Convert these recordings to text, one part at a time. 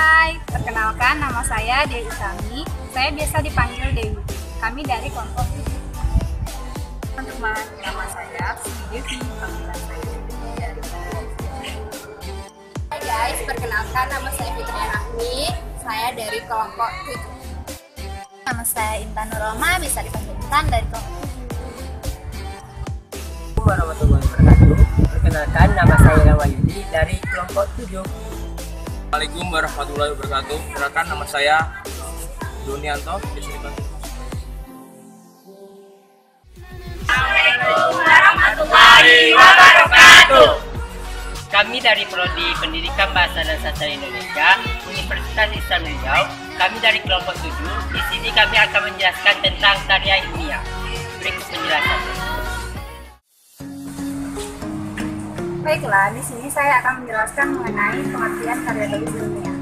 Hai, perkenalkan nama saya Dewi Utami. Saya biasa dipanggil Dewi. Kami dari kelompok 7. Teman-teman, nama saya Devi, panggilan saya dari kelompok 7. Hai guys, perkenalkan nama saya Fitri Rahmi. Saya dari kelompok 7. Nama saya Intan Nuroma, bisa dipanggil Intan dari kelompok 7. Assalamualaikum warahmatullahi wabarakatuh. Perkenalkan nama saya Rawayudi dari kelompok 7. Assalamualaikum warahmatullahi wabarakatuh. Perkenalkan nama saya Dunianto. Assalamualaikum warahmatullahi wabarakatuh. Kami dari Prodi Pendidikan Bahasa dan Sastra Indonesia, Universitas Islam Riau. Kami dari kelompok 7. Di sini kami akan menjelaskan tentang karya ilmiah. Berikut penjelasannya. Baiklah, di sini saya akan menjelaskan mengenai pengertian karya tulis ilmiah.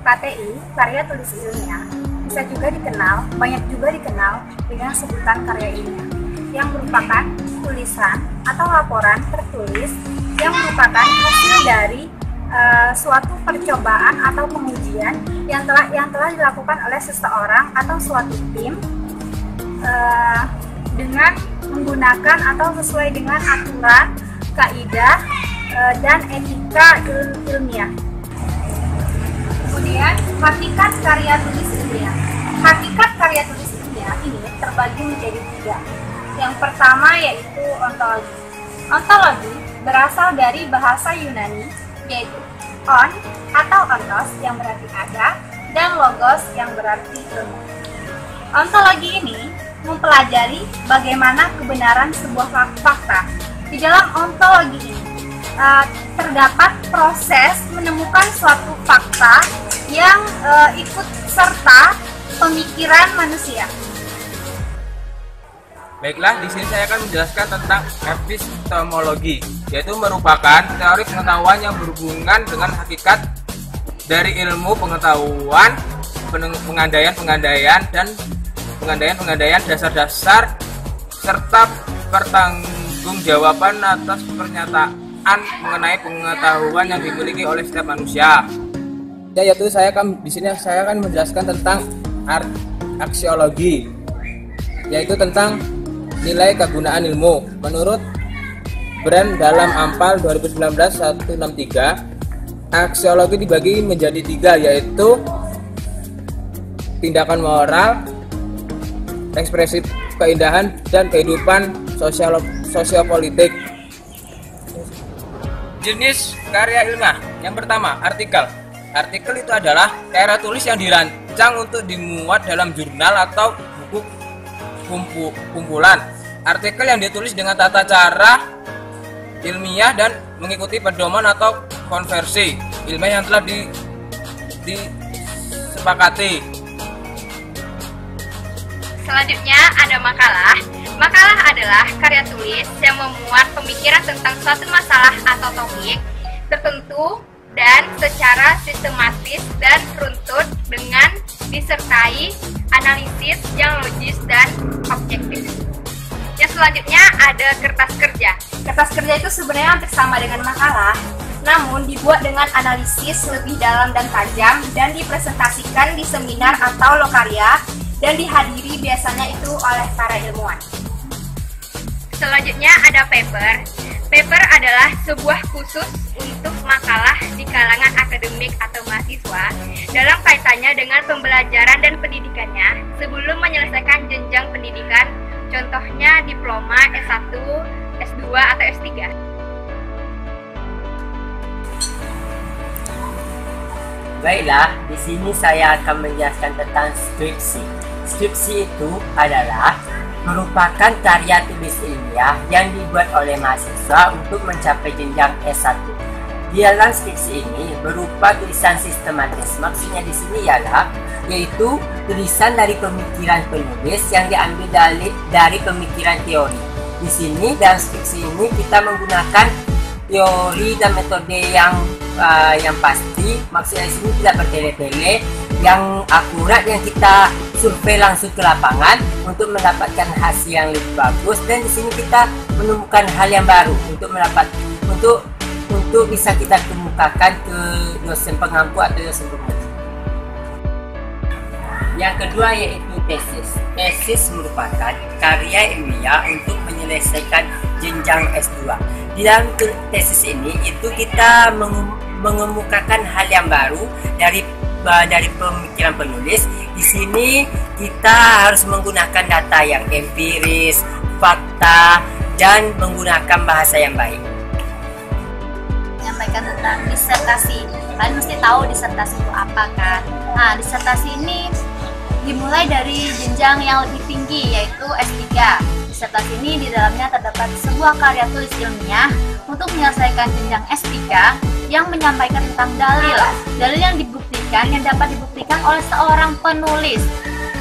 KTI, karya tulis ilmiah, bisa juga dikenal, banyak juga dikenal dengan sebutan karya ilmiah, yang merupakan tulisan atau laporan tertulis yang merupakan hasil dari suatu percobaan atau pengujian yang telah dilakukan oleh seseorang atau suatu tim dengan menggunakan atau sesuai dengan aturan, kaidah, dan etika ilmiah. Kemudian, hakikat karya tulis ilmiah. Hakikat karya tulis ilmiah ini terbagi menjadi 3. Yang pertama yaitu ontologi. Ontologi berasal dari bahasa Yunani, yaitu on atau ontos yang berarti ada, dan logos yang berarti ilmu. Ontologi ini mempelajari bagaimana kebenaran sebuah fakta. Di dalam ontologi ini terdapat proses menemukan suatu fakta yang ikut serta pemikiran manusia. Baiklah, di sini saya akan menjelaskan tentang epistemologi, yaitu merupakan teori pengetahuan yang berhubungan dengan hakikat dari ilmu pengetahuan, pengandaian dan dasar-dasar serta pertanggungjawaban atas pernyataan mengenai pengetahuan yang dimiliki oleh setiap manusia. Yaitu di sini saya akan menjelaskan tentang aksiologi, yaitu tentang nilai kegunaan ilmu. Menurut Brand dalam Ampal 2019-163, aksiologi dibagi menjadi 3, yaitu tindakan moral, ekspresi keindahan, dan kehidupan sosiopolitik. Jenis karya ilmiah. Yang pertama, artikel. Artikel itu adalah karya tulis yang dirancang untuk dimuat dalam jurnal atau buku kumpulan. Artikel yang ditulis dengan tata cara ilmiah dan mengikuti pedoman atau konversi ilmiah yang telah disepakati. Selanjutnya ada makalah. Makalah adalah karya tulis yang memuat pemikiran tentang suatu masalah atau topik tertentu dan secara sistematis dan runtut dengan disertai analisis yang logis dan objektif. Yang selanjutnya ada kertas kerja. Kertas kerja itu sebenarnya hampir sama dengan makalah, namun dibuat dengan analisis lebih dalam dan tajam dan dipresentasikan di seminar atau lokarya dan dihadiri biasanya itu oleh para ilmuwan. Selanjutnya ada paper. Paper adalah sebuah khusus untuk makalah di kalangan akademik atau mahasiswa dalam kaitannya dengan pembelajaran dan pendidikannya sebelum menyelesaikan jenjang pendidikan, contohnya diploma S1, S2, atau S3. Baiklah, di sini saya akan menjelaskan tentang skripsi. Skripsi itu adalah merupakan karya tulis ilmiah yang dibuat oleh mahasiswa untuk mencapai jenjang S1. Di dalam skripsi ini berupa tulisan sistematis. Maksudnya di sini yaitu tulisan dari pemikiran penulis yang diambil dari pemikiran teori. Di sini dalam skripsi ini kita menggunakan teori dan metode yang pasti. Maksudnya di sini tidak bertele-tele, yang akurat, yang kita survei langsung ke lapangan untuk mendapatkan hasil yang lebih bagus. Dan di sini kita menemukan hal yang baru untuk bisa kita kemukakan ke dosen pengampu atau dosen penguji. Yang kedua yaitu tesis. Tesis merupakan karya ilmiah untuk menyelesaikan jenjang S2. Di dalam tesis ini itu kita mengemukakan hal yang baru dari pemikiran penulis. Di sini kita harus menggunakan data yang empiris, fakta, dan menggunakan bahasa yang baik. Menyampaikan tentang disertasi. Kalian mesti tahu disertasi itu apa kan? Nah, disertasi ini dimulai dari jenjang yang lebih tinggi yaitu S3. Disertasi ini di dalamnya terdapat sebuah karya tulis ilmiah untuk menyelesaikan jenjang S3 yang menyampaikan tentang dalil yang dibuktikan, yang dapat dibuktikan oleh seorang penulis.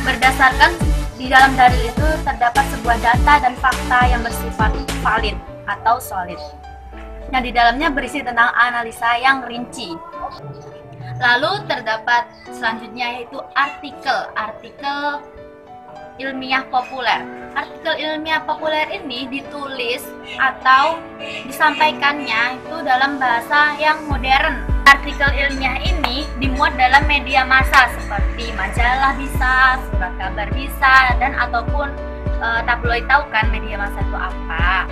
Berdasarkan di dalam dalil itu terdapat sebuah data dan fakta yang bersifat valid atau solid. Yang di dalamnya berisi tentang analisa yang rinci. Lalu terdapat selanjutnya yaitu artikel ilmiah populer. Artikel ilmiah populer ini ditulis atau disampaikannya itu dalam bahasa yang modern. Artikel ilmiah ini dimuat dalam media massa seperti majalah bisa, surat kabar bisa, dan ataupun tabloid. Tahu kan media massa itu apa?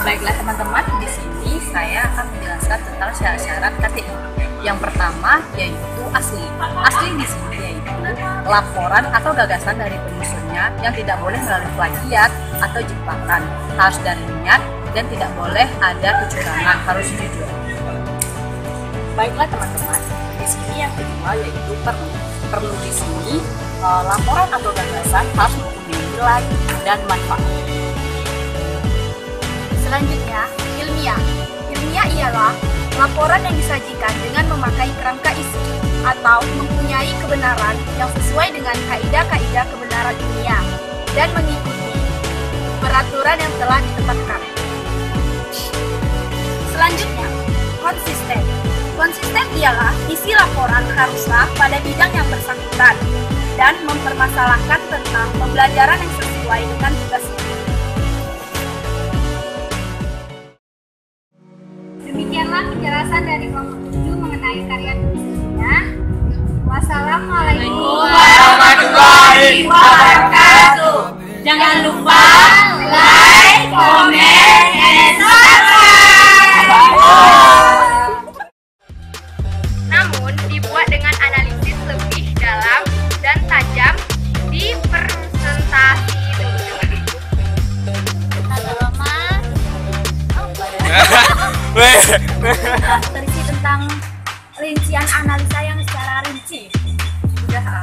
Baiklah teman-teman, di sini saya akan menjelaskan tentang syarat-syarat KTI. Yang pertama yaitu asli. Asli di sini yaitu laporan atau gagasan dari penyusunnya yang tidak boleh melalui plagiat atau jebakan, harus dari niat dan tidak boleh ada kecurangan, harus jujur. Baiklah teman-teman, di sini yang kedua yaitu perlu di sini laporan atau gagasan harus mempunyai nilai dan manfaat. Selanjutnya, ilmiah. Ilmiah ialah laporan yang disajikan dengan memakai kerangka isi atau mempunyai kebenaran yang sesuai dengan kaidah-kaidah kebenaran ilmiah dan mengikuti peraturan yang telah ditetapkan. Selanjutnya, konsisten. Konsisten ialah isi laporan haruslah pada bidang yang bersangkutan dan mempermasalahkan tentang pembelajaran yang sesuai dengan tugasnya. Demikianlah penjelasan dari kelompok 7 mengenai karya tulis ilmiah. Wassalamualaikum warahmatullahi wabarakatuh. Jangan lupa like, comment, and subscribe. Namun dibuat dengan analisis lebih dalam dan tajam di presentasi dulu. Terisi tentang rincian analisa yang secara rinci. Sudah